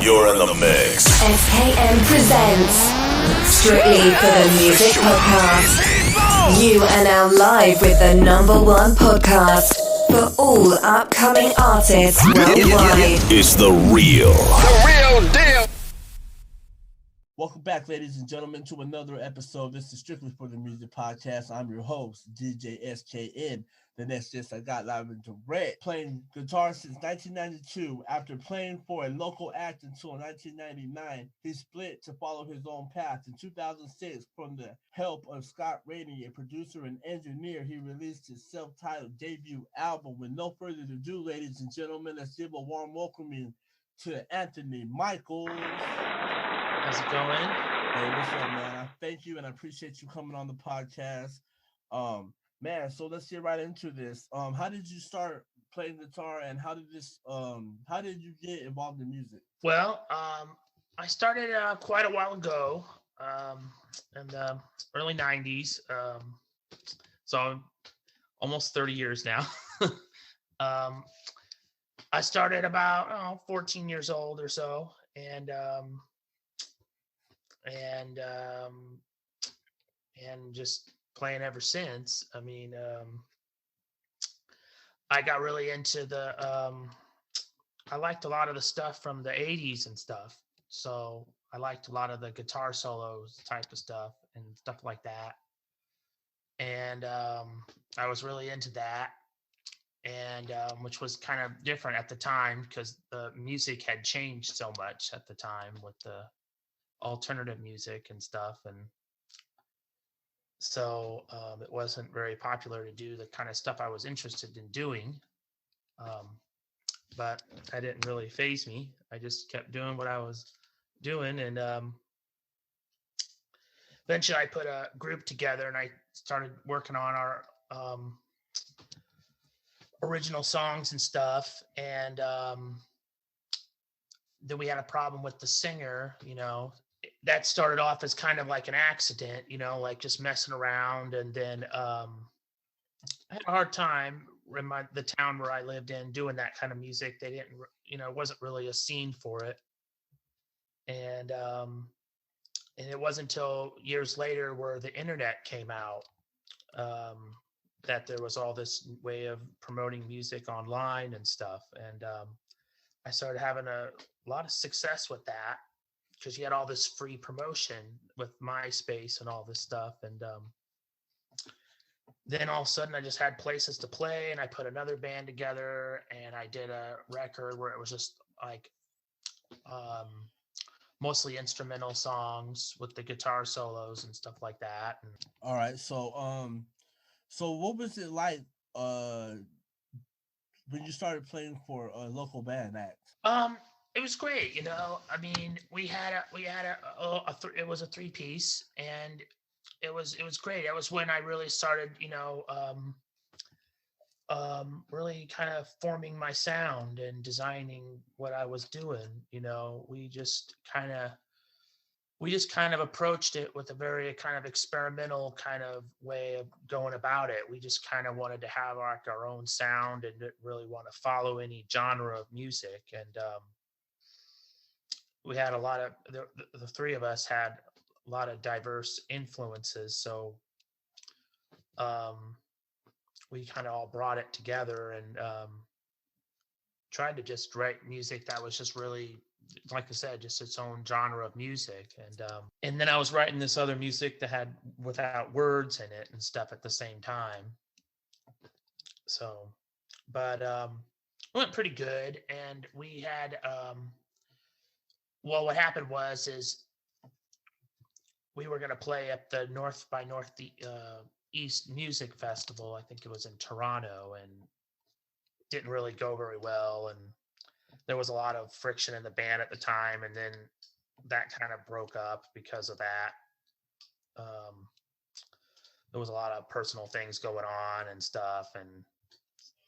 You're in the mix. SKM presents Strictly for the Music Podcast. You are now live with the #1 podcast for all upcoming artists worldwide. It's the real deal. Welcome back, ladies and gentlemen, to another episode. This is Strictly for the Music Podcast. I'm your host, DJ SKN. The next guest I got live and direct, playing guitar since 1992. After playing for a local act until 1999, he split to follow his own path. In 2006, from the help of Scott Rainey, a producer and engineer, he released his self-titled debut album. With no further ado, ladies and gentlemen, let's give a warm welcoming to Anthony Michaels. How's it going? Hey, what's up, man? I thank you and I appreciate you coming on the podcast. Man, so let's get right into this. How did you start playing guitar, and how did you get involved in music? Well, I started quite a while ago, in the early 90s. So almost 30 years now. I started about 14 years old or so, and just playing ever since. I mean, I got really into I liked a lot of the stuff from the 80s and stuff. So I liked a lot of the guitar solos type of stuff and stuff like that. And I was really into that. And which was kind of different at the time because the music had changed so much at the time with the alternative music and stuff. And so it wasn't very popular to do the kind of stuff I was interested in doing. But that didn't really faze me. I just kept doing what I was doing. And eventually I put a group together and I started working on our original songs and stuff. And then we had a problem with the singer, that started off as kind of like an accident, like just messing around. And then I had a hard time in the town where I lived in doing that kind of music. They didn't, it wasn't really a scene for it. And it wasn't until years later where the internet came out that there was all this way of promoting music online and stuff. And I started having a lot of success with that, because you had all this free promotion with Myspace and all this stuff. And then all of a sudden I just had places to play, and I put another band together, and I did a record where it was just like mostly instrumental songs with the guitar solos and stuff like that. And all right. So what was it like when you started playing for a local band act? It was great, I mean, we had it was a 3-piece, and it was great. It was when I really started, really kind of forming my sound and designing what I was doing. We just kind of approached it with a very kind of experimental kind of way of going about it. We just kind of wanted to have our own sound and didn't really want to follow any genre of music. And we had a lot of the three of us had a lot of diverse influences. So we kind of all brought it together and tried to just write music that was just really, like I said, just its own genre of music. And then I was writing this other music that had without words in it and stuff at the same time. So, but it went pretty good. And we had, well, what happened is we were going to play at the North by Northeast Music Festival. I think it was in Toronto, and didn't really go very well. And there was a lot of friction in the band at the time, and then that kind of broke up because of that. There was a lot of personal things going on and stuff, and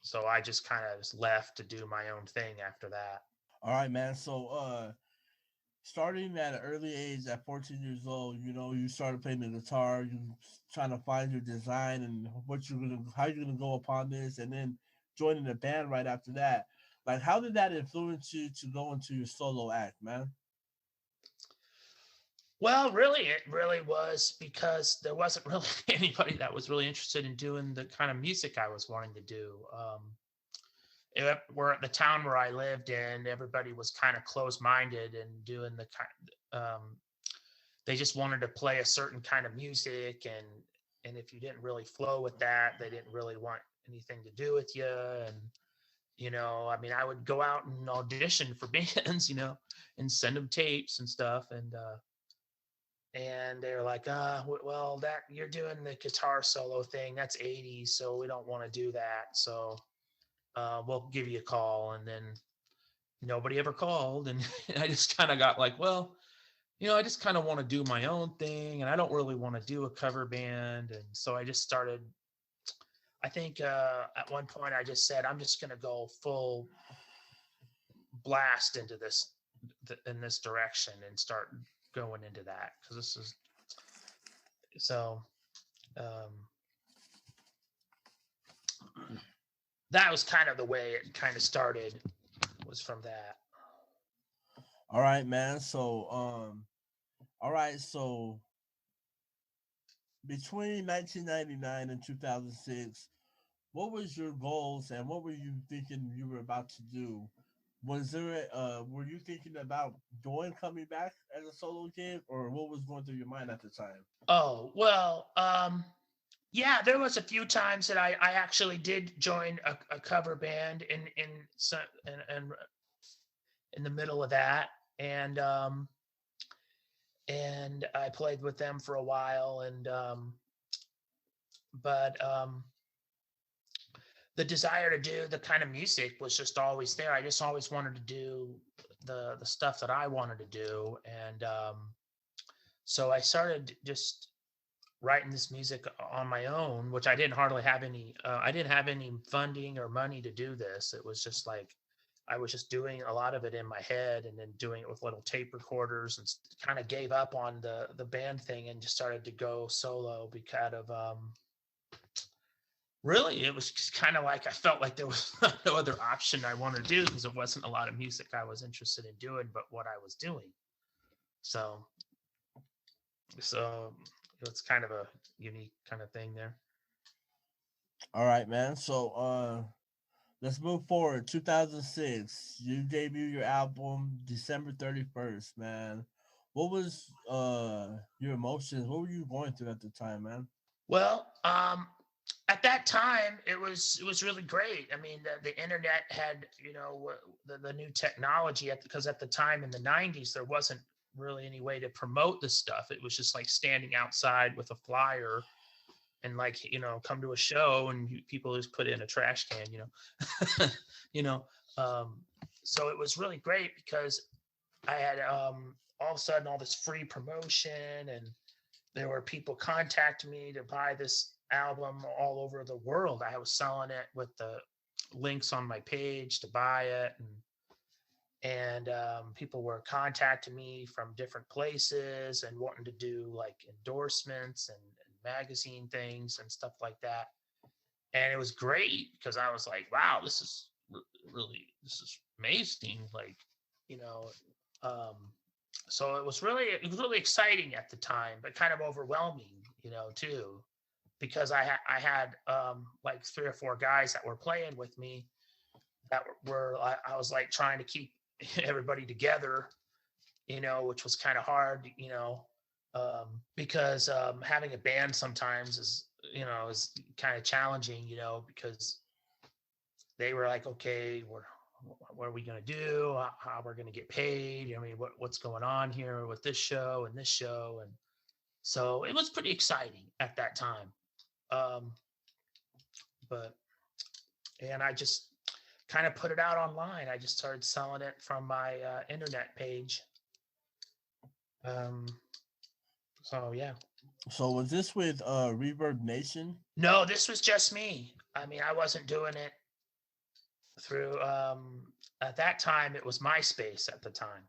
so I just kind of just left to do my own thing after that. All right, man. So starting at an early age, at 14 years old, you started playing the guitar, you trying to find your design and how you're gonna go upon this, and then joining the band right after that. Like, how did that influence you to go into your solo act, man? Well, really, it really was because there wasn't really anybody that was really interested in doing the kind of music I was wanting to do. Where the town where I lived in, everybody was kind of closed-minded and doing the kind. They just wanted to play a certain kind of music, and if you didn't really flow with that, they didn't really want anything to do with you. And I mean, I would go out and audition for bands, and send them tapes and stuff, and they're like, well, that you're doing the guitar solo thing, that's 80s, so we don't want to do that. So we'll give you a call. And then nobody ever called, and I just kind of got like, well, I just kind of want to do my own thing, and I don't really want to do a cover band. And so I just started. I think at one point I just said, I'm just going to go full blast into this in this direction and start going into that, because this is so that was kind of the way it kind of started, was from that. All right, man. So all right, so between 1999 and 2006, what was your goals and what were you thinking you were about to do? Was there were you thinking about coming back as a solo kid, or what was going through your mind at the time? Oh, well, yeah, there was a few times that I actually did join a cover band in the middle of that, and I played with them for a while, but the desire to do the kind of music was just always there. I just always wanted to do the stuff that I wanted to do, and so I started just writing this music on my own, which I didn't hardly have any. I didn't have any funding or money to do this. It was just like I was just doing a lot of it in my head, and then doing it with little tape recorders, and kind of gave up on the band thing and just started to go solo because of really, it was just kind of like I felt like there was no other option I wanted to do, because there wasn't a lot of music I was interested in doing but what I was doing. So it's kind of a unique kind of thing there. All right, man. So let's move forward. 2006, you debut your album December 31st, man. What was your emotions? What were you going through at the time, man? Well, at that time, it was really great. I mean, the internet had, the new technology, because at the time in the 90s, there wasn't really any way to promote this stuff. It was just like standing outside with a flyer and like, come to a show, and people just put in a trash can, so it was really great because I had all of a sudden all this free promotion, and there were people contacting me to buy this album all over the world. I was selling it with the links on my page to buy it, and people were contacting me from different places and wanting to do like endorsements and magazine things and stuff like that. And it was great because I was like, wow, this is amazing. Like, so it was really exciting at the time, but kind of overwhelming, too, because I had like 3 or 4 guys that were playing with me that were I was like trying to keep everybody together, which was kind of hard, because having a band sometimes is kind of challenging, because they were like, okay, what are we going to do? How we're going to get paid? I mean, what's going on here with this show and this show? And so it was pretty exciting at that time. And I just kind of put it out online. I just started selling it from my internet page. So yeah. So was this with Reverb Nation? No, this was just me. I mean, I wasn't doing it through at that time it was Myspace at the time.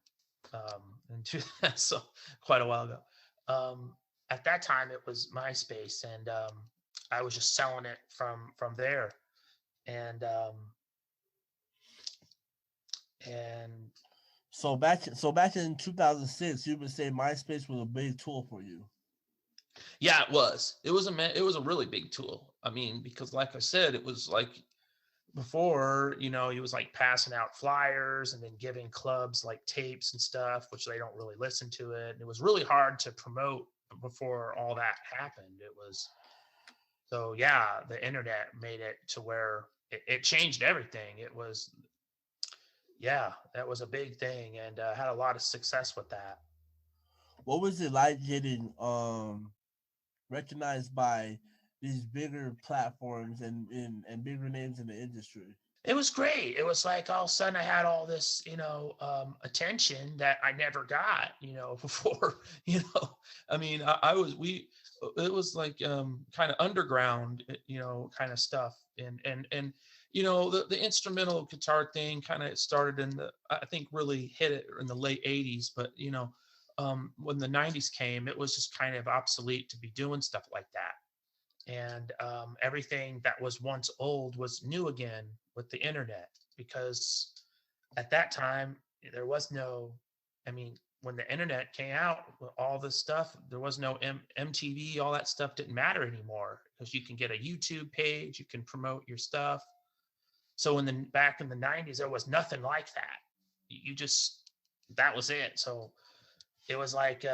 So quite a while ago. At that time it was Myspace, and I was just selling it from there. And And So back in 2006, you would say MySpace was a big tool for you. Yeah, it was. It was a really big tool. I mean, because like I said, it was like before, he was like passing out flyers and then giving clubs like tapes and stuff, which they don't really listen to it. And it was really hard to promote before all that happened. It was, so yeah, the internet made it to where it changed everything. It was, yeah, that was a big thing, and had a lot of success with that. What was it like getting recognized by these bigger platforms and bigger names in the industry? It was great. It was like all of a sudden I had all this, attention that I never got, before, I mean, it was like kind of underground, kind of stuff. And the instrumental guitar thing kind of started I think really hit it in the late 80s. But, when the 90s came, it was just kind of obsolete to be doing stuff like that. And everything that was once old was new again with the internet, because at that time there was no, when the internet came out, all this stuff, there was no MTV, all that stuff didn't matter anymore, because you can get a YouTube page, you can promote your stuff. So back in the 90s, there was nothing like that. That was it. So it was like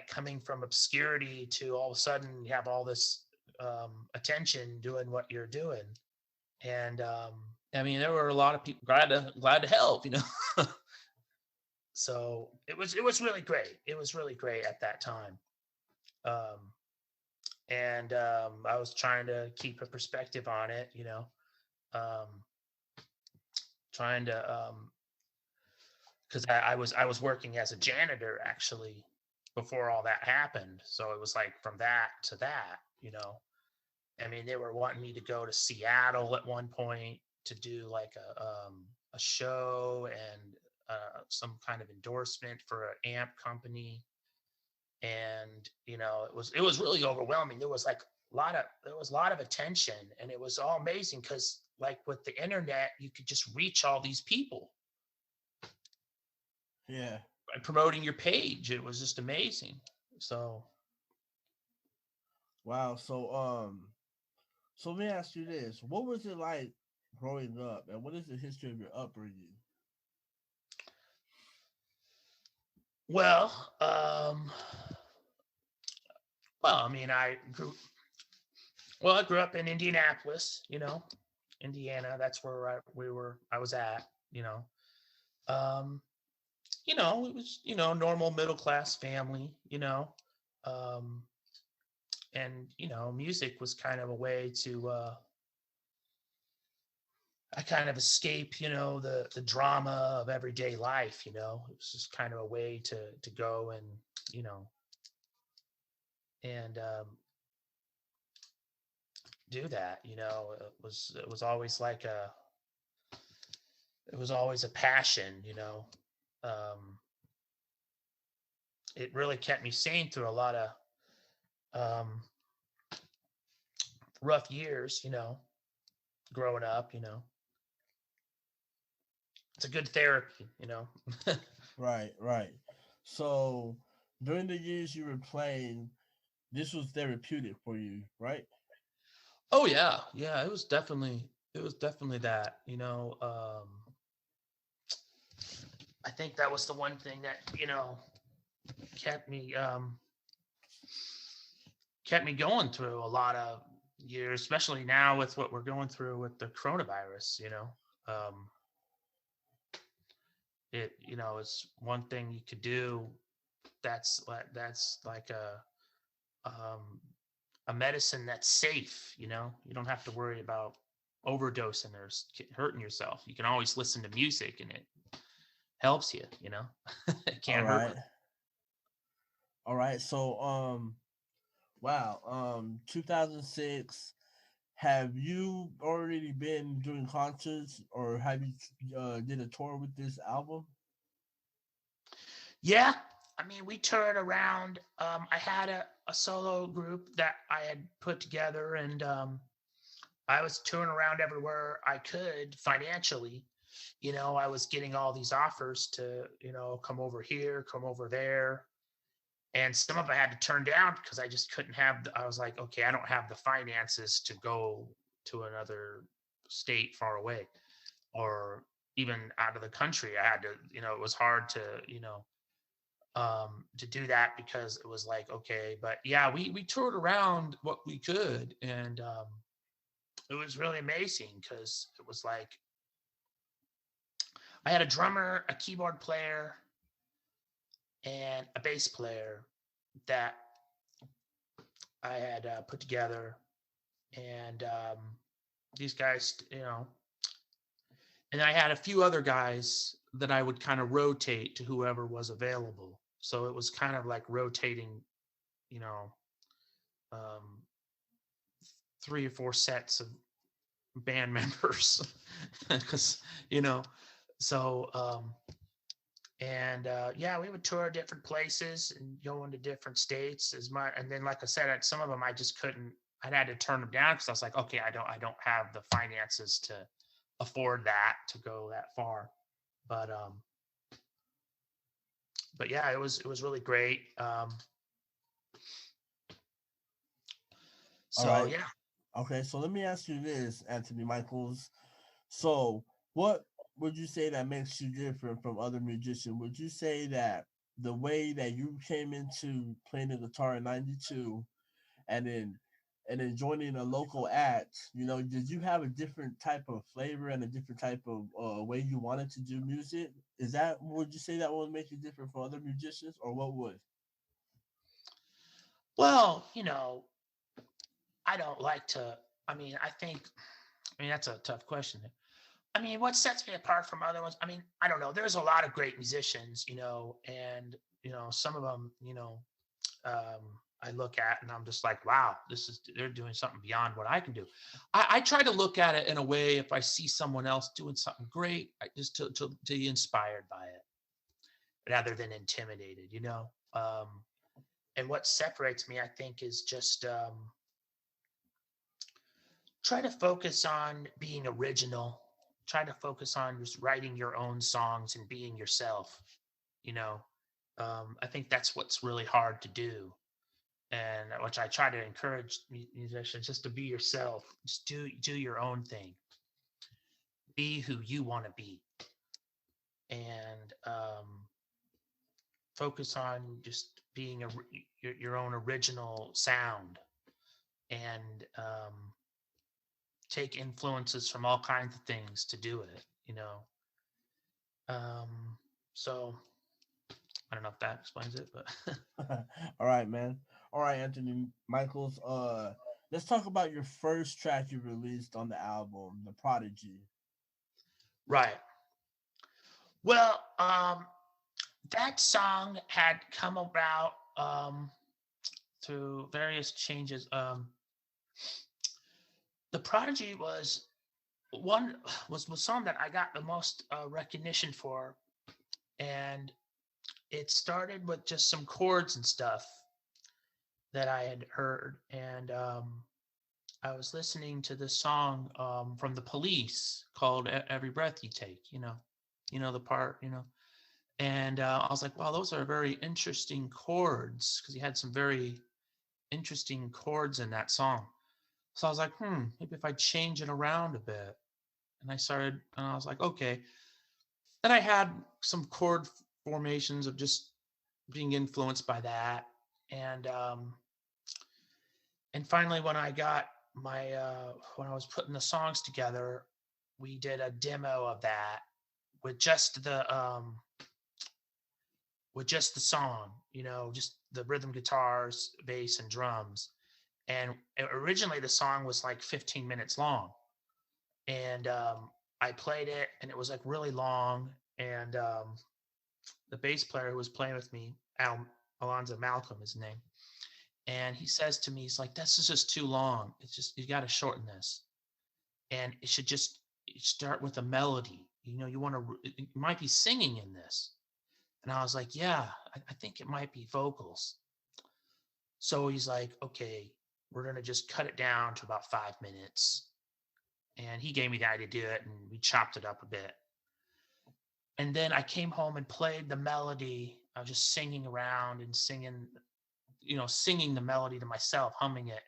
coming from obscurity to all of a sudden you have all this attention doing what you're doing. And there were a lot of people glad to help, So it was really great. It was really great at that time. And I was trying to keep a perspective on it, trying to, because I was working as a janitor actually before all that happened. So it was like from that to that, they were wanting me to go to Seattle at one point to do like a show and some kind of endorsement for an amp company. And, it was really overwhelming. There was a lot of attention, and it was all amazing because like with the internet, you could just reach all these people. Yeah. By promoting your page. It was just amazing. So wow. So let me ask you this. What was it like growing up, and what is the history of your upbringing? Well, I grew up in Indianapolis, Indiana. That's where I was at, it was, normal middle-class family, and, music was kind of a way to, I kind of escape, the drama of everyday life, it was just kind of a way to go and, and do that, it was always it was always a passion, it really kept me sane through a lot of rough years, growing up, it's a good therapy, Right. So during the years you were playing, this was therapeutic for you, right? Oh yeah. It was definitely that, I think that was the one thing that, kept me going through a lot of years, especially now with what we're going through with the coronavirus, it's one thing you could do that's like a medicine that's safe, you don't have to worry about overdosing or hurting yourself. You can always listen to music and it helps you, it can't hurt. All right. So, wow. 2006. Have you already been doing concerts, or have you did a tour with this album? Yeah. We toured around. I had a solo group that I had put together, and I was touring around everywhere I could financially. I was getting all these offers to, come over here, come over there. And some of I had to turn down because I just couldn't I was like, okay, I don't have the finances to go to another state far away or even out of the country. I had to, it was hard to do that because it was like, okay, but yeah, we toured around what we could. And it was really amazing because it was like, I had a drummer, a keyboard player, and a bass player that I had put together. And these guys, and I had a few other guys that I would kind of rotate to whoever was available. So it was kind of like rotating, um, 3 or 4 sets of band members because, so, yeah, we would tour different places and go into different states and then, like I said, at some of them, I just couldn't, I had to turn them down because I was like, okay, I don't have the finances to afford that to go that far. But yeah, it was really great. So All right. yeah. Okay, so let me ask you this, Anthony Michaels. So, what would you say that makes you different from other musicians? Would you say that the way that you came into playing the guitar in '92, and then joining a local act, did you have a different type of flavor and a different type of way you wanted to do music? Would you say that would make you different from other musicians, or what would? Well, I don't like to. That's a tough question. What sets me apart from other ones? I don't know. There's a lot of great musicians, and some of them, I look at and I'm just like, wow, they're doing something beyond what I can do. I try to look at it in a way, if I see someone else doing something great, I just to be inspired by it rather than intimidated, and what separates me, I think, is just try to focus on being original, try to focus on just writing your own songs and being yourself. I think that's what's really hard to do, and which I try to encourage musicians just to be yourself. Just do your own thing. Be who you want to be, and focus on just being your own original sound, and take influences from all kinds of things to do it. So I don't know if that explains it, but All right, man. All right, Anthony Michaels. Let's talk about your first track you released on the album, The Prodigy. right. Well, that song had come about through various changes. The Prodigy was the song that I got the most recognition for, and it started with just some chords and stuff that I had heard, and I was listening to this song from the Police called "Every Breath You Take." The part, and I was like, wow, those are very interesting chords, because he had some very interesting chords in that song. So I was like, maybe if I change it around a bit. And I was like, okay. Then I had some chord formations of just being influenced by that. And finally, when I got when I was putting the songs together, we did a demo of that with just the song, just the rhythm guitars, bass, and drums. And originally the song was like 15 minutes long, and I played it, and it was like really long. And the bass player who was playing with me, Alonzo Malcolm, his name, and he says to me, he's like, "This is just too long. It's just, you got to shorten this, and it should just start with a melody. You might be singing in this." And I was like, "Yeah, I think it might be vocals." So he's like, "Okay, we're going to just cut it down to about 5 minutes." And he gave me the idea to do it, and we chopped it up a bit. And then I came home and played the melody. I was just singing around and singing the melody to myself, humming it,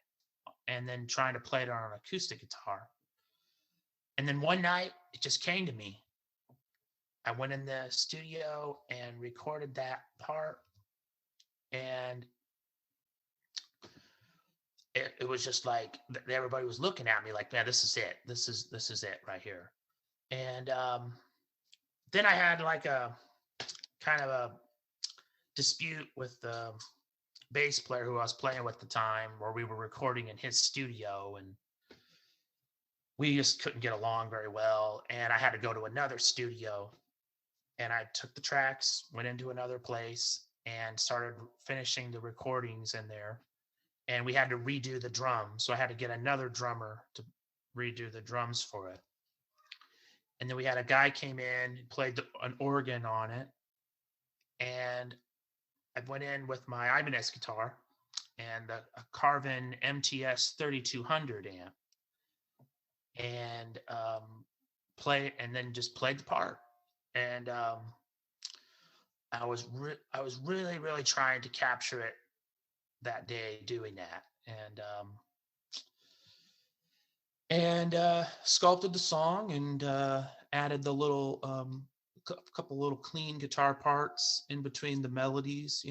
and then trying to play it on an acoustic guitar. And then one night, it just came to me. I went in the studio and recorded that part, and it was just like everybody was looking at me like, man, this is it. This is it right here. And then I had like a kind of a dispute with the bass player who I was playing with at the time, where we were recording in his studio, and we just couldn't get along very well. And I had to go to another studio, and I took the tracks, went into another place, and started finishing the recordings in there. And we had to redo the drums. So I had to get another drummer to redo the drums for it. And then we had a guy came in, played an organ on it. And I went in with my Ibanez guitar and a Carvin MTS 3200 amp, and then just played the part. And I was really, really trying to capture it that day doing that, and sculpted the song and added the little couple little clean guitar parts in between the melodies,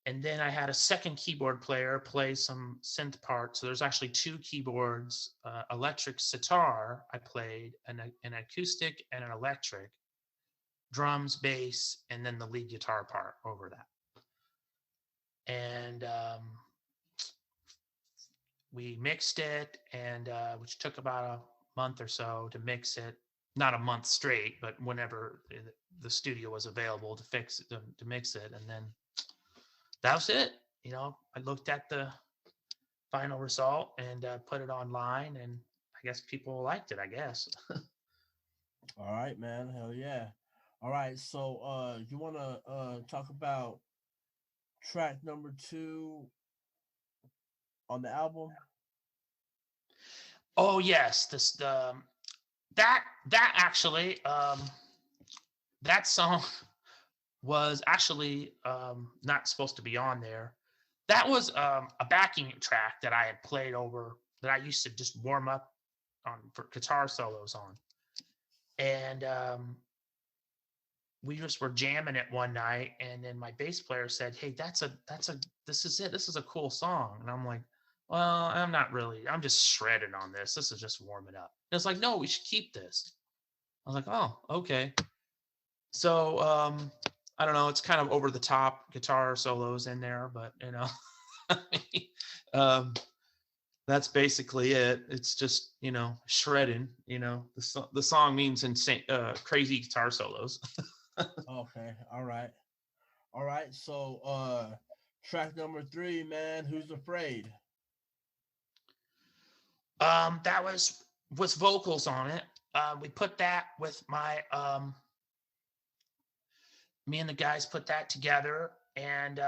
and then I had a second keyboard player play some synth parts. So there's actually two keyboards, electric sitar I played, an acoustic and an electric, drums, bass, and then the lead guitar part over that. And we mixed it, and which took about a month or so to mix it. Not a month straight, but whenever the studio was available to mix it. And then that was it. I looked at the final result and put it online, and I guess people liked it, I guess. All right, man. Hell yeah. All right. So you want to talk about track number 2 on the album? Oh yes, that actually that song was actually not supposed to be on there. That was a backing track that I had played over, that I used to just warm up on for guitar solos on. And we just were jamming it one night, and then my bass player said, "Hey, this is it. This is a cool song." And I'm like, "Well, I'm just shredding on this. This is just warming up." And it's like, "No, we should keep this." I was like, "Oh, okay." So I don't know. It's kind of over the top guitar solos in there, but that's basically it. It's just shredding. The song means insane, crazy guitar solos. Okay. All right. So track number 3, man. Who's Afraid? That was with vocals on it. We put that with my me and the guys put that together, and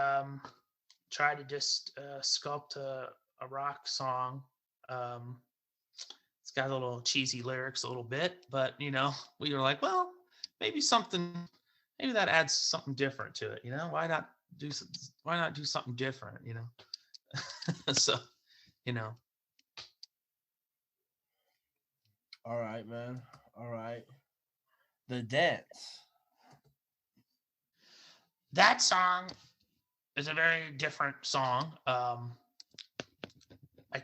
tried to just sculpt a rock song. It's got a little cheesy lyrics a little bit, but we were like, well, maybe that adds something different to it. Why not do something different? So All right, man. All right. The Dance. That song is a very different song. I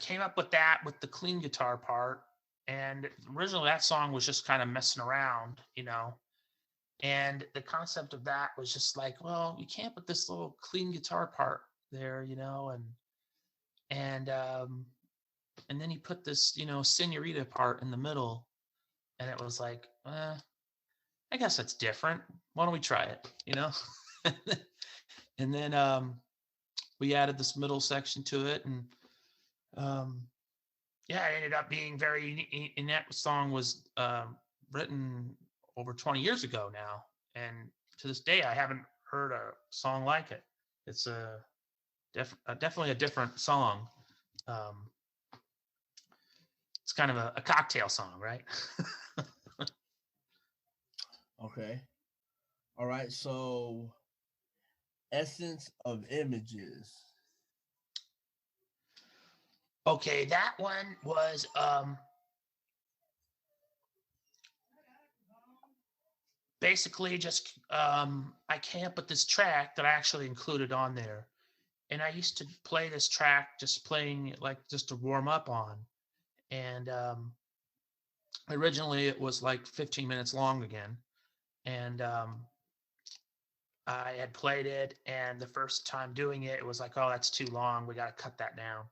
came up with that with the clean guitar part, and originally that song was just kind of messing around, and the concept of that was just like, well, we can't put this little clean guitar part there, and then he put this, senorita part in the middle, and it was like, I guess that's different. Why don't we try it, And then we added this middle section to it, and it ended up being very. And that song was written over 20 years ago now, and to this day, I haven't heard a song like it. It's definitely a different song. It's kind of a cocktail song, right? Okay. All right. So, essence of images. Okay, that one was basically just I came up with this track that I actually included on there. And I used to play this track just playing it like just to warm up on. And originally it was like 15 minutes long again. And I had played it, and the first time doing it, it was like, oh, that's too long. We got to cut that down.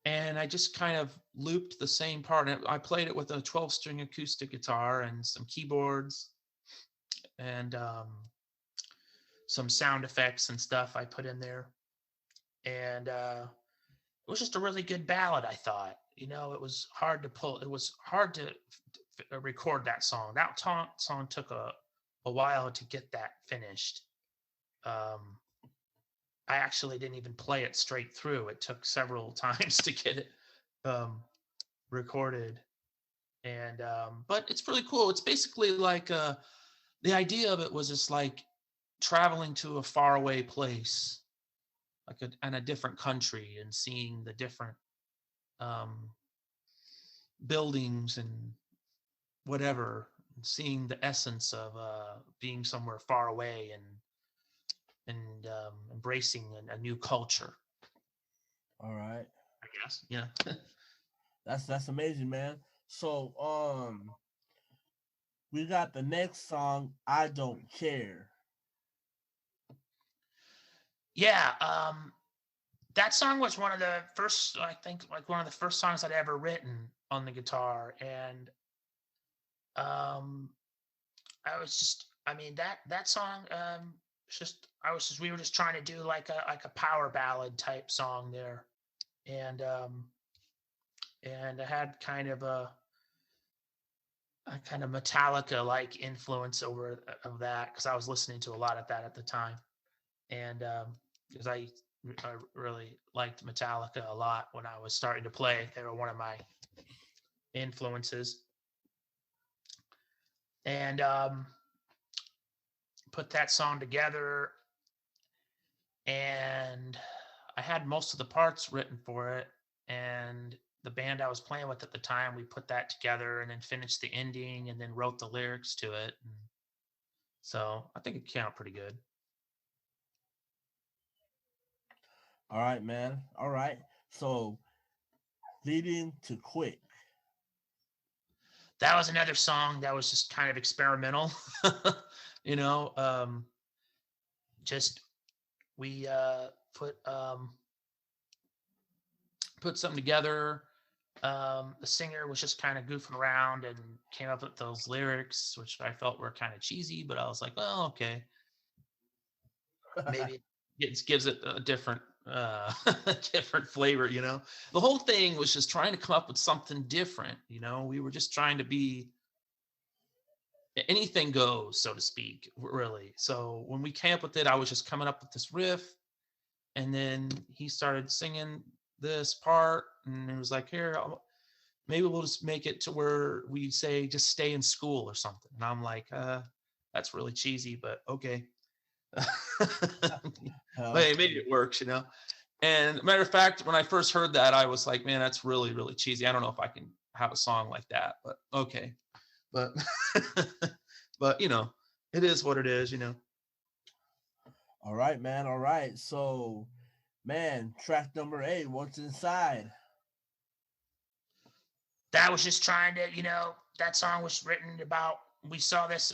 And I just kind of looped the same part. And I played it with a 12-string acoustic guitar and some keyboards and some sound effects and stuff I put in there. And it was just a really good ballad, I thought. You know, it was hard to pull. It was hard to record that song. That Taunt song took a while to get that finished. I actually didn't even play it straight through. It took several times to get it recorded. And but it's really cool. It's basically like the idea of it was just like traveling to a faraway place, like in a different country, and seeing the different buildings and whatever, and seeing the essence of being somewhere far away and embracing a new culture. All right. I guess. Yeah. That's amazing, man. So we got the next song, I Don't Care. Yeah, that song was one of the first, I think, like one of the first songs I'd ever written on the guitar, and I was just, I mean, that song, we were just trying to do like a power ballad type song there, and I had kind of a kind of Metallica like influence of that, because I was listening to a lot of that at the time, and because I really liked Metallica a lot when I was starting to play. They were one of my influences, and put that song together, and I had most of the parts written for it, and the band I was playing with at the time, we put that together and then finished the ending and then wrote the lyrics to it. And so I think it came out pretty good. All right, man. All right. So, Leading to Quick. That was another song that was just kind of experimental. You know, just we put something together. The singer was just kind of goofing around and came up with those lyrics, which I felt were kind of cheesy, but I was like, well, okay, maybe it gives it a different different flavor. You know, the whole thing was just trying to come up with something different. You know, we were just trying to be anything goes, so to speak, really. So when we came up with it, I was just coming up with this riff, and then he started singing this part, and it was like, here, maybe we'll just make it to where we say just stay in school or something. And I'm like, that's really cheesy, but okay. Hey, maybe it works, you know. And matter of fact, when I first heard that, I was like, man, that's really, really cheesy. I don't know if I can have a song like that, but okay. But but you know, it is what it is, you know. All right, man. All right. So, man, track number 8, What's Inside? That was just trying to, you know, that song was written about, we saw this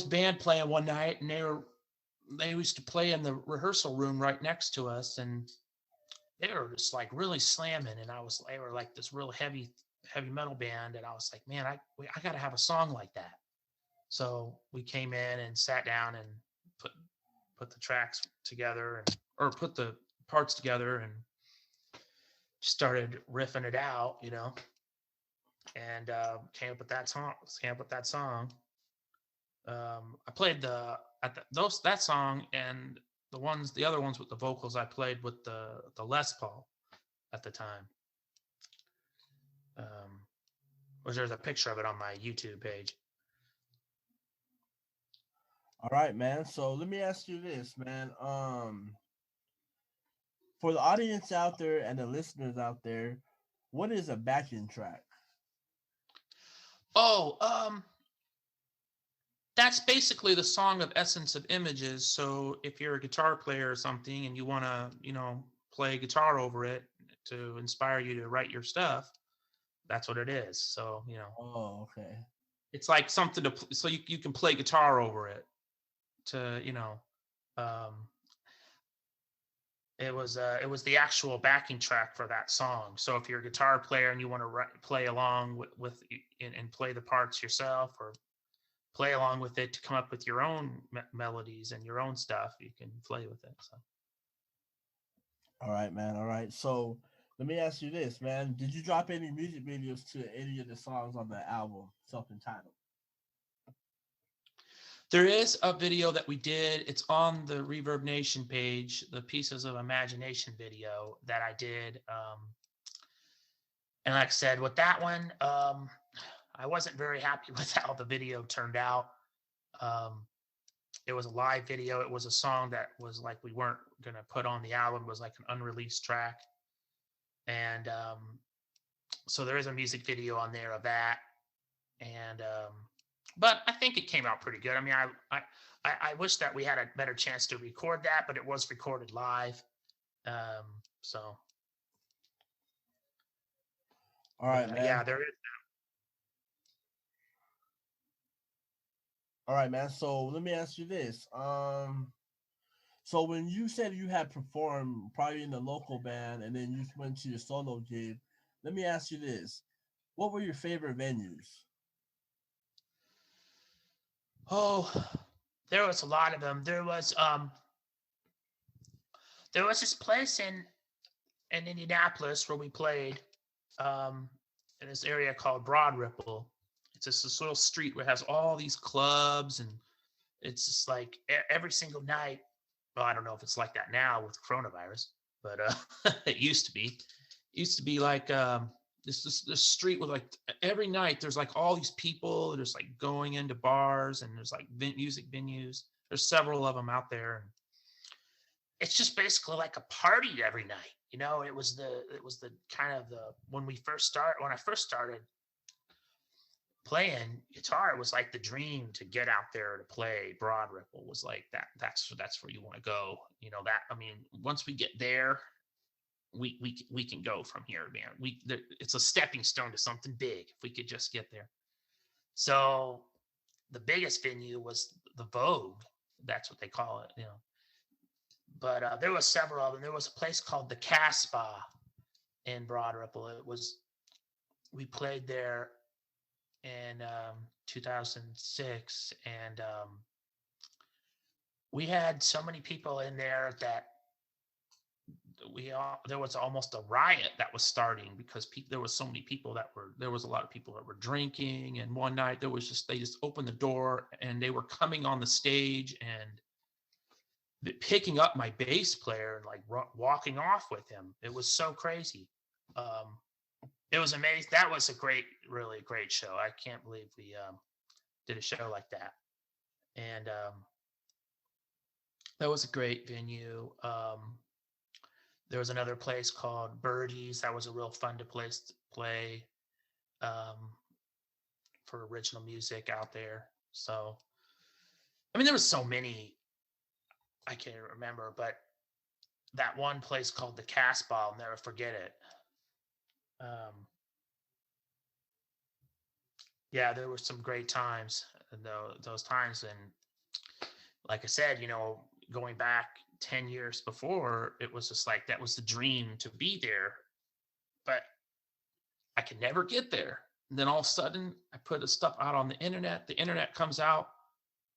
band playing one night, and they used to play in the rehearsal room right next to us, and they were just like really slamming, and they were like this real heavy metal band, and I was like, man, I got to have a song like that. So we came in and sat down and put the tracks together, or put the parts together, and started riffing it out, you know, and came up with that song. I played that song, and the other ones with the vocals, I played with the Les Paul at the time. Or there's a picture of it on my YouTube page. All right, man. So let me ask you this, man. For the audience out there and the listeners out there, what is a backing track? Oh, that's basically the song of essence of images. So if you're a guitar player or something and you want to, play guitar over it to inspire you to write your stuff, that's what it is. So, Oh, okay. it's like something so you can play guitar over it to, um, it was the actual backing track for that song. So if you're a guitar player and you want to play along with and play the parts yourself, or play along with it to come up with your own melodies and your own stuff, you can play with it. So. All right, man. All right. So let me ask you this, man. Did you drop any music videos to any of the songs on the album, self-entitled? There is a video that we did. It's on the Reverb Nation page, the Pieces of Imagination video that I did. And like I said, with that one, I wasn't very happy with how the video turned out. It was a live video. It was a song that was like we weren't going to put on the album. It was like an unreleased track. And so there is a music video on there of that. And but I think it came out pretty good. I mean, I wish that we had a better chance to record that, but it was recorded live. So. All right, man. Yeah, there is. All right, man. So let me ask you this. So when you said you had performed probably in the local band and then you went to your solo gig, let me ask you this. What were your favorite venues? Oh, there was a lot of them. There was this place in Indianapolis where we played in this area called Broad Ripple. It's just this little street where it has all these clubs, and it's just like every single night. Well, I don't know if it's like that now with coronavirus, but it used to be. It used to be like this street with like every night there's like all these people. There's like going into bars, and there's like music venues. There's several of them out there. And it's just basically like a party every night. It was the kind of when I first started playing guitar, it was like the dream to get out there to play. Broad Ripple was like that. That's where you want to go. Once we get there, we can go from here, man. It's a stepping stone to something big if we could just get there. So the biggest venue was the Vogue. That's what they call it, But there was several of them. There was a place called the Casbah in Broad Ripple. We played there in 2006, and we had so many people in there that there was almost a riot that was starting because there was so many people there was a lot of people that were drinking. And one night they just opened the door and they were coming on the stage and picking up my bass player and like walking off with him. It was so crazy. It was amazing. That was a really great show. I can't believe we did a show like that. And that was a great venue. There was another place called Birdies. That was a real fun place to play for original music out there. So, there was so many. I can't remember, but that one place called the Casbah, I'll never forget it. Yeah, there were some great times, those times. And like I said, going back 10 years before, it was just like, that was the dream to be there, but I could never get there. And then all of a sudden I put the stuff out on the internet comes out,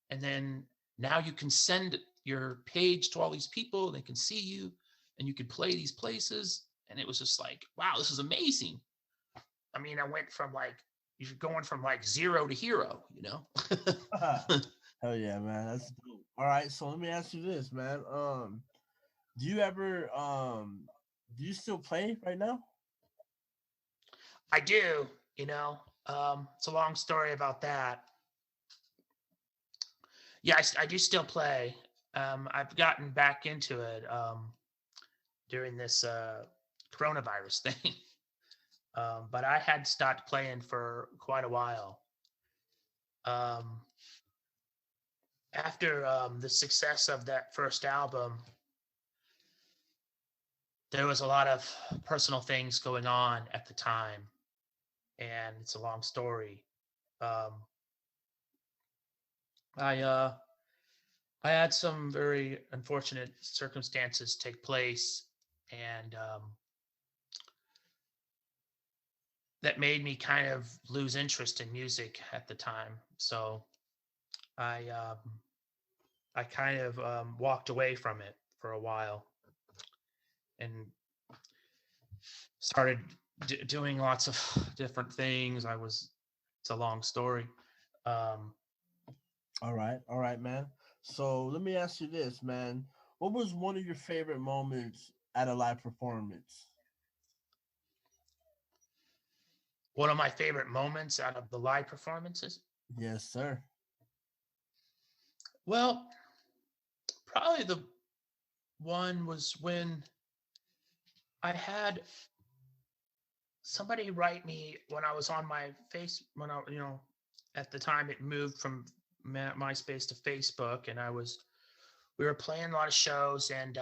and then now you can send your page to all these people, they can see you, and you can play these places. And it was just like, wow, this is amazing. I went from you're going from zero to hero, Hell yeah, man. That's dope. All right, so let me ask you this, man. Do you still play right now? I do, It's a long story about that. Yeah, I do still play. I've gotten back into it during this coronavirus thing. But I had stopped playing for quite a while. Um, After the success of that first album, there was a lot of personal things going on at the time, and it's a long story. Um, I had some very unfortunate circumstances take place, and that made me kind of lose interest in music at the time. So I kind of walked away from it for a while and started doing lots of different things. It's a long story. All right, man. So let me ask you this, man. What was one of your favorite moments at a live performance? One of my favorite moments out of the live performances. Yes, sir. Well, probably the one was when I had somebody write me when I was on my when I, at the time it moved from Myspace to Facebook, and we were playing a lot of shows, and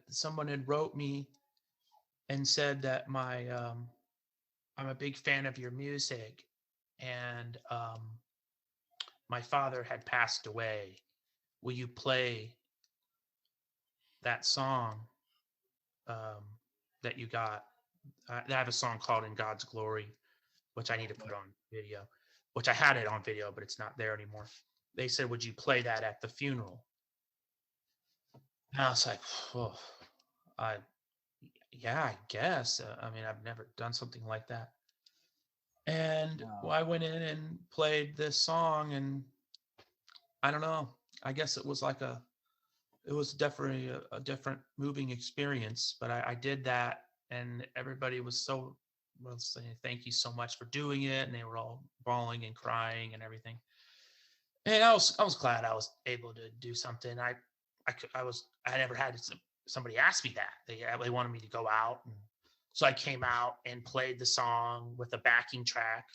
someone had wrote me and said that I'm a big fan of your music, and my father had passed away. Will you play that song that you got? I have a song called "In God's Glory," which I need to put on video, which I had it on video, but it's not there anymore. They said, would you play that at the funeral? And I was like, oh, yeah, I guess. I mean, I've never done something like that. And I went in and played this song, and I don't know. I guess it was it was definitely a different moving experience, but I did that, and everybody was saying thank you so much for doing it, and they were all bawling and crying and everything. And I was glad I was able to do something. I never had somebody ask me that. They wanted me to go out, and so I came out and played the song with a backing track,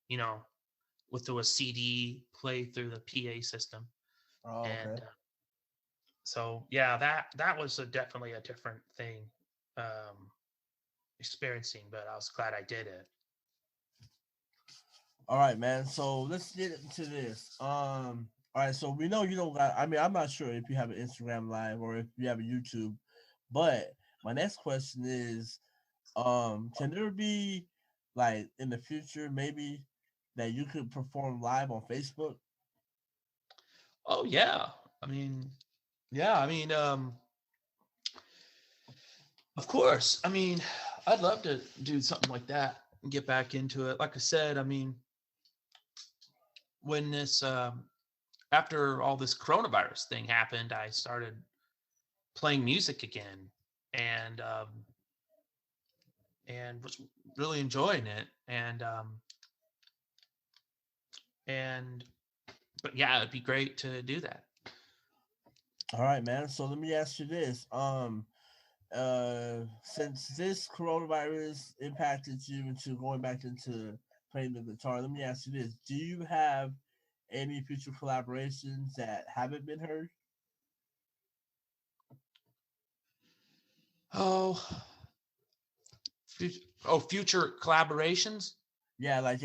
through a CD played through the PA system. Oh, okay. And so yeah, that was definitely a different thing experiencing, but I was glad I did it. All right, man. So let's get into this. All right, so we know you don't got. I mean, I'm not sure if you have an Instagram live or if you have a YouTube, but my next question is, can there be like in the future maybe that you could perform live on Facebook? Oh yeah, I mean, yeah, I mean, of course. I mean, I'd love to do something like that and get back into it. Like I said, I mean, when this after all this coronavirus thing happened, I started playing music again, and was really enjoying it. But yeah, it'd be great to do that. All right, man. So let me ask you this. Since this coronavirus impacted you into going back into playing the guitar, let me ask you this. Do you have any future collaborations that haven't been heard? Future collaborations? Yeah, like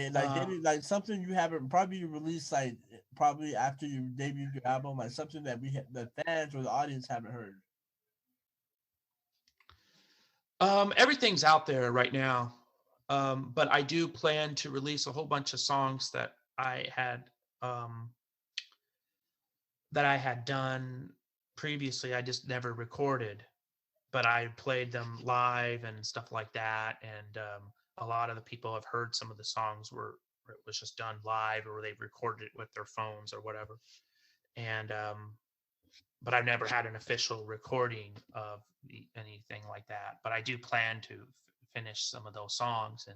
something you haven't probably released, like probably after you debuted your album, like something that the fans or the audience haven't heard. Everything's out there right now, but I do plan to release a whole bunch of songs that I had done previously. I just never recorded, but I played them live and stuff like that. And a lot of the people have heard some of the songs where it was just done live, or they've recorded it with their phones or whatever. And but I've never had an official recording of anything like that. But I do plan to finish some of those songs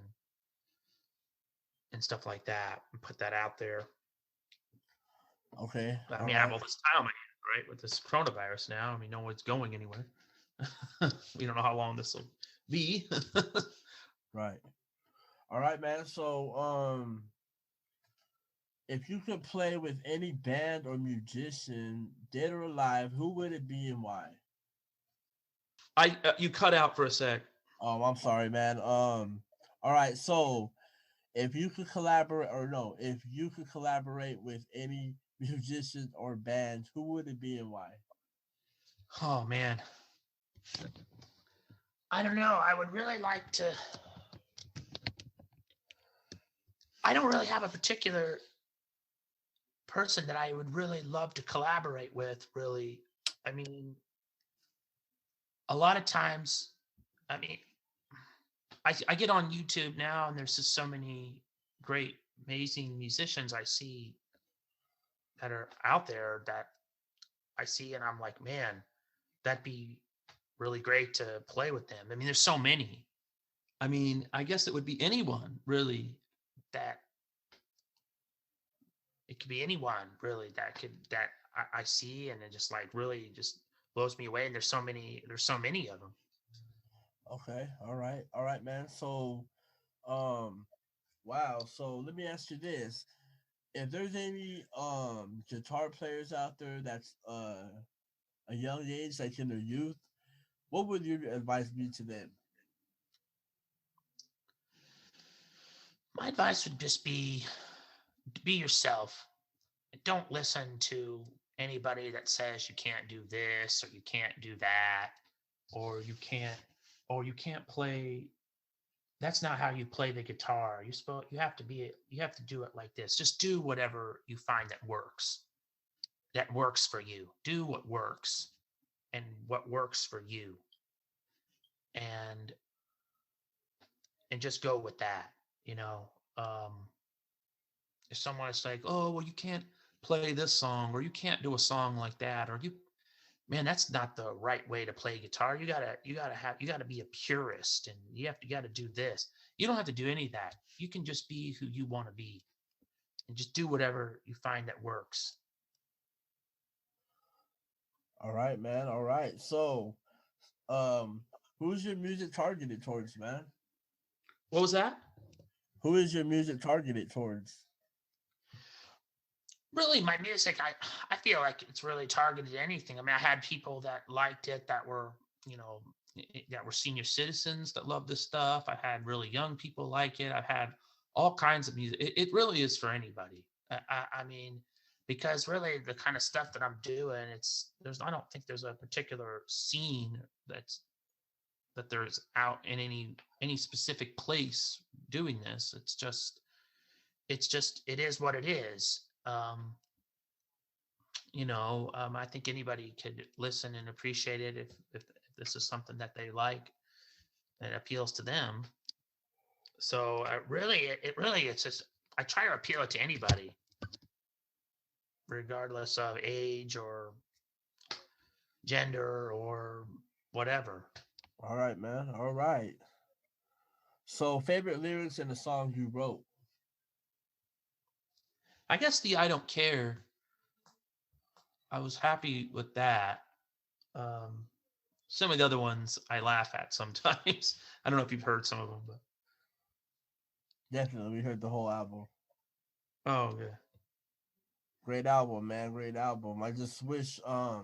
and stuff like that, and put that out there. Okay. I mean, I have all this time on my hands, right, with this coronavirus now. I mean, no one's going anywhere. We don't know how long this will be. Right. All right, man. So, if you could play with any band or musician, dead or alive, who would it be and why? You cut out for a sec. Oh, I'm sorry, man. All right. So, if you could collaborate, if you could collaborate with any musician or band, who would it be and why? Oh man, I don't know. I would really like to. I don't really have a particular person that I would really love to collaborate with. Really, I mean, a lot of times, I mean, I get on YouTube now, and there's just so many great, amazing musicians I see that are out there that I see, and I'm like, man, that'd be really great to play with them. I mean, there's so many. I mean, I guess it would be anyone really that it could be anyone really that I see, and it just like really just blows me away. And there's so many of them. Okay. All right, man. So, wow. So let me ask you this: if there's any guitar players out there that's a young age, like in their youth, what would your advice be to them? My advice would just be yourself. Don't listen to anybody that says you can't do this or you can't do that or you can't play. That's not how you play the guitar. You have to do it like this. Just do whatever you find that works for you. Do what works and what works for you. And just go with that, you know. If someone is like, oh, well, you can't play this song or you can't do a song like that, or man, that's not the right way to play guitar. You gotta be a purist, and you gotta do this. You don't have to do any of that. You can just be who you want to be and just do whatever you find that works. All right, man. All right. So, who's your music targeted towards, man? What was that? Who is your music targeted towards? Really, my music, I feel like it's really targeted at anything. I mean, I had people that liked it that were, that were senior citizens that loved this stuff. I had really young people like it. I've had all kinds of music. It really is for anybody. I mean, because really the kind of stuff that I'm doing, I don't think there's a particular scene that there's out in any specific place doing this. It is what it is. I think anybody could listen and appreciate it if this is something that they like and appeals to them. So it's just, I try to appeal it to anybody, regardless of age or gender or whatever. All right, man. All right. So, favorite lyrics in the song you wrote? I guess the I Don't Care, I was happy with that. Some of the other ones I laugh at sometimes. I don't know if you've heard some of them, but Definitely, we heard the whole album. oh, okay. Great album, man. Great album. I just wish, wow,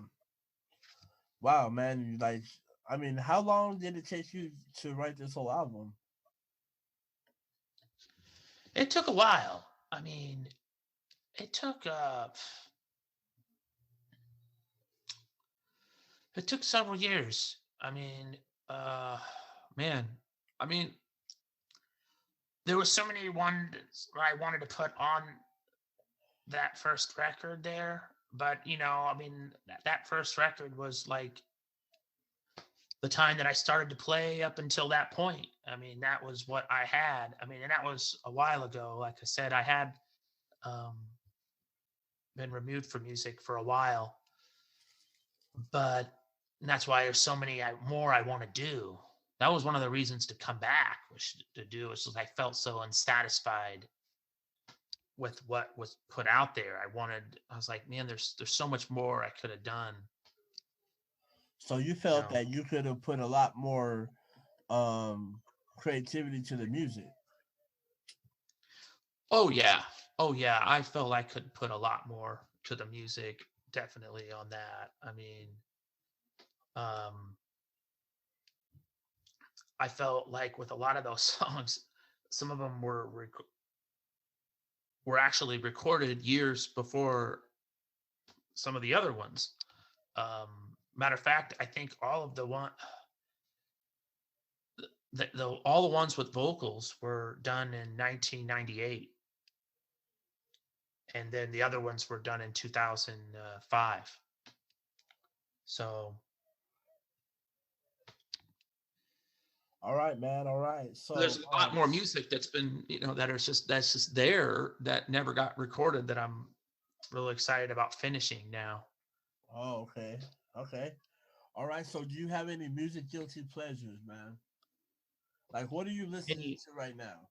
man. How long did it take you to write this whole album? It took a while. I mean, it took several years. I mean, man, I mean, there was so many ones I wanted to put on that first record there, but that first record was like the time that I started to play up until that point. I mean, that was what I had. I mean, and that was a while ago. Like I said, I had been removed from music for a while, but that's why there's so many more I want to do. That was one of the reasons to come back, was I felt so unsatisfied with what was put out there. I was like, man, there's so much more I could have done. So you felt that you could have put a lot more creativity to the music. Oh yeah. I felt I could put a lot more to the music, definitely on that. I mean, I felt like with a lot of those songs, some of them were actually recorded years before some of the other ones. Matter of fact, I think all of all the ones with vocals were done in 1998, and then the other ones were done in 2005. So. All right, man. All right. So there's a lot more music that's been, that's just there that never got recorded that I'm really excited about finishing now. Oh, okay. Okay. All right. So do you have any music guilty pleasures, man? Like, what are you listening to right now?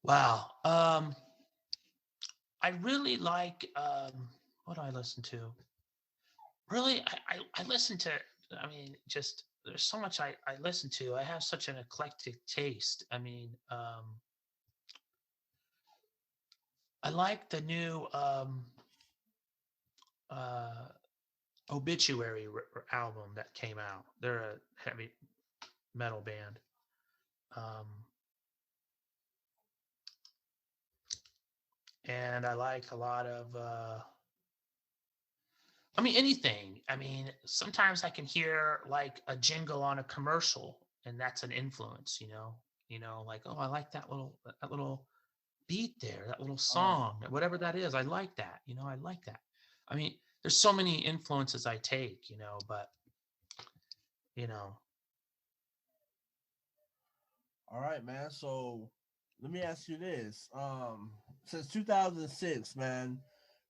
Wow. I really like, what do I listen to? Really, I listen to, I mean, just there's so much I listen to. I have such an eclectic taste. I mean, I like the new Obituary album that came out. They're a heavy metal band. And I like a lot of I mean, anything. I mean, sometimes I can hear like a jingle on a commercial, and that's an influence, like, oh, I like that little beat there, that little song, whatever that is. I like that, I like that. I mean, there's so many influences I take, but, All right, man. So let me ask you this. Since 2006, man,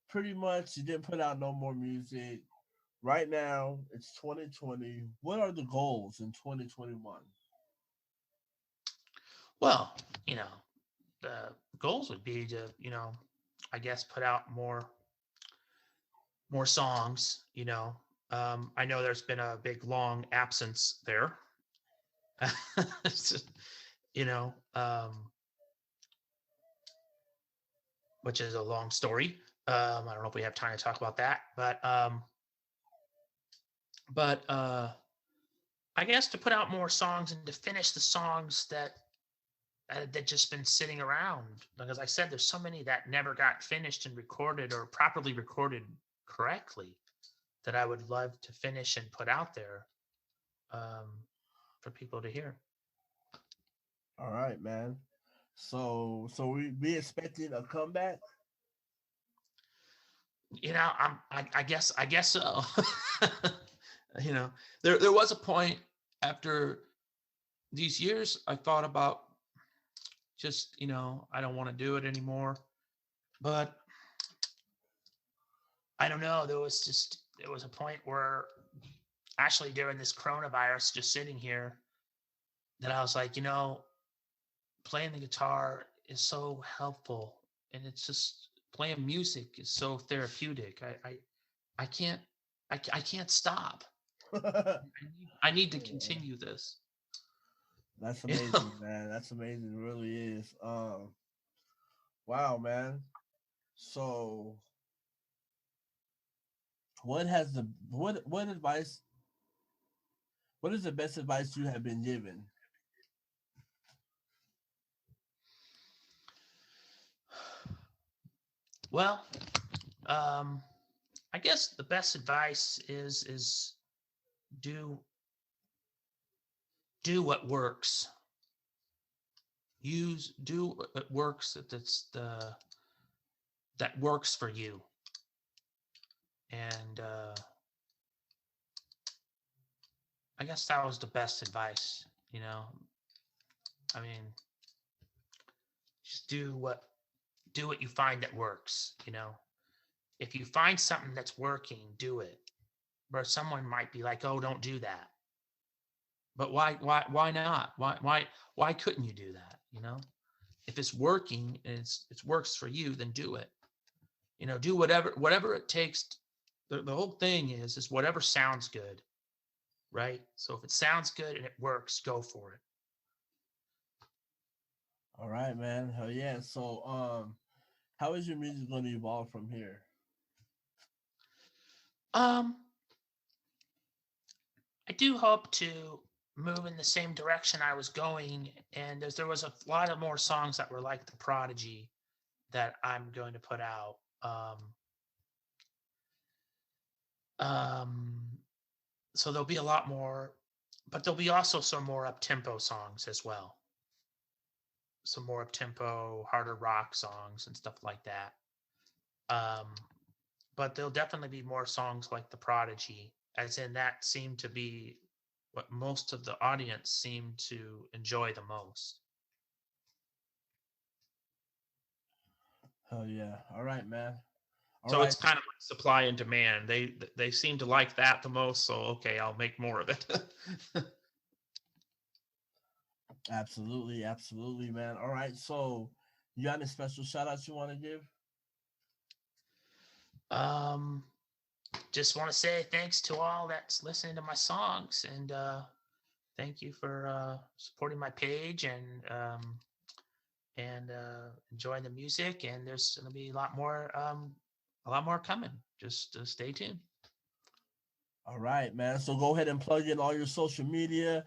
pretty much you didn't put out no more music. Right now, it's 2020. What are the goals in 2021? Well, the goals would be to, I guess put out more songs, I know there's been a big long absence there. Which is a long story. I don't know if we have time to talk about that, but I guess to put out more songs and to finish the songs that just been sitting around. Like, as I said, there's so many that never got finished and recorded or properly recorded correctly that I would love to finish and put out there for people to hear. All right, man. So we expected a comeback. I guess so. There was a point after these years I thought about just, I don't want to do it anymore. But I don't know. There was a point where actually during this coronavirus, just sitting here, that I was like, playing the guitar is so helpful, and it's just playing music is so therapeutic. I can't stop. I need to continue this. That's amazing, man. That's amazing. It really is. Wow, man. So what is the best advice you have been given? Well, I guess the best advice is do what works. Do what works that works for you. And I guess that was the best advice, I mean, just do what you find that works, If you find something that's working, do it. Where someone might be like, oh, don't do that. But why not? Why couldn't you do that? if it's working and it works for you, then do it. Do whatever it takes. The whole thing is whatever sounds good, right? So if it sounds good and it works, go for it. All right, man. Hell yeah. So, how is your music going to evolve from here? I do hope to move in the same direction I was going, and there was a lot of more songs that were like the Prodigy that I'm going to put out. So there'll be a lot more, but there'll be also some more up-tempo songs as well. Some more up-tempo, harder rock songs and stuff like that. But there'll definitely be more songs like the Prodigy, as in that seemed to be what most of the audience seemed to enjoy the most. Hell yeah. All right, man. All So right. it's kind of like supply and demand. They seem to like that the most. So okay, I'll make more of it. Absolutely, absolutely, man. All right. So, you got any special shout outs you want to give? Just want to say thanks to all that's listening to my songs, and thank you for supporting my page and enjoying the music. And there's going to be a lot more coming. Just stay tuned. All right, man. So go ahead and plug in all your social media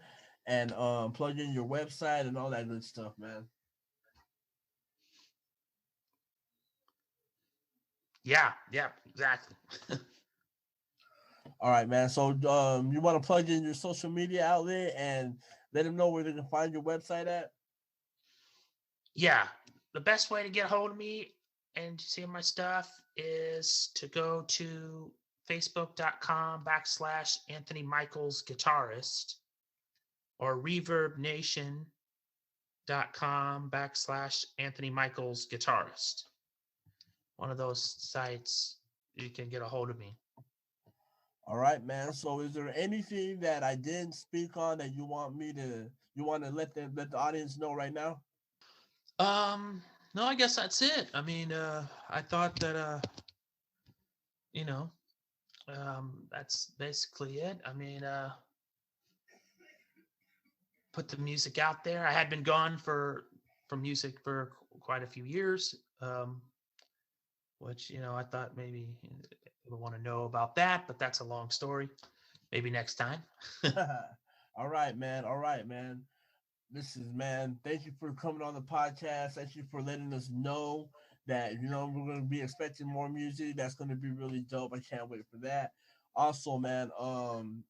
and plug in your website and all that good stuff, man. Yeah, exactly. All right, man. So you want to plug in your social media outlet and let them know where they can find your website at? Yeah, the best way to get a hold of me and see my stuff is to go to facebook.com/Anthony Michaels Guitarist or reverbnation.com/Anthony Michaels Guitarist. One of those sites you can get a hold of me. All right, man. So is there anything that I didn't speak on that you want to let the audience know right now? No, I guess that's it. I mean, I thought that that's basically it. I mean, put the music out there. I had been gone from music for quite a few years, which I thought maybe people want to know about that, but that's a long story. Maybe next time. All right, man. All right, man. Man. Thank you for coming on the podcast. Thank you for letting us know that we're going to be expecting more music. That's going to be really dope. I can't wait for that. Also, man,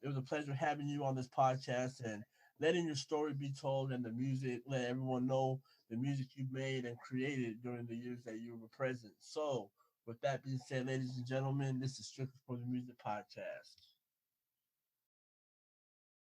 it was a pleasure having you on this podcast and letting your story be told and the music, let everyone know the music you made and created during the years that you were present. So, with that being said, ladies and gentlemen, this is Strictly for the Music Podcast.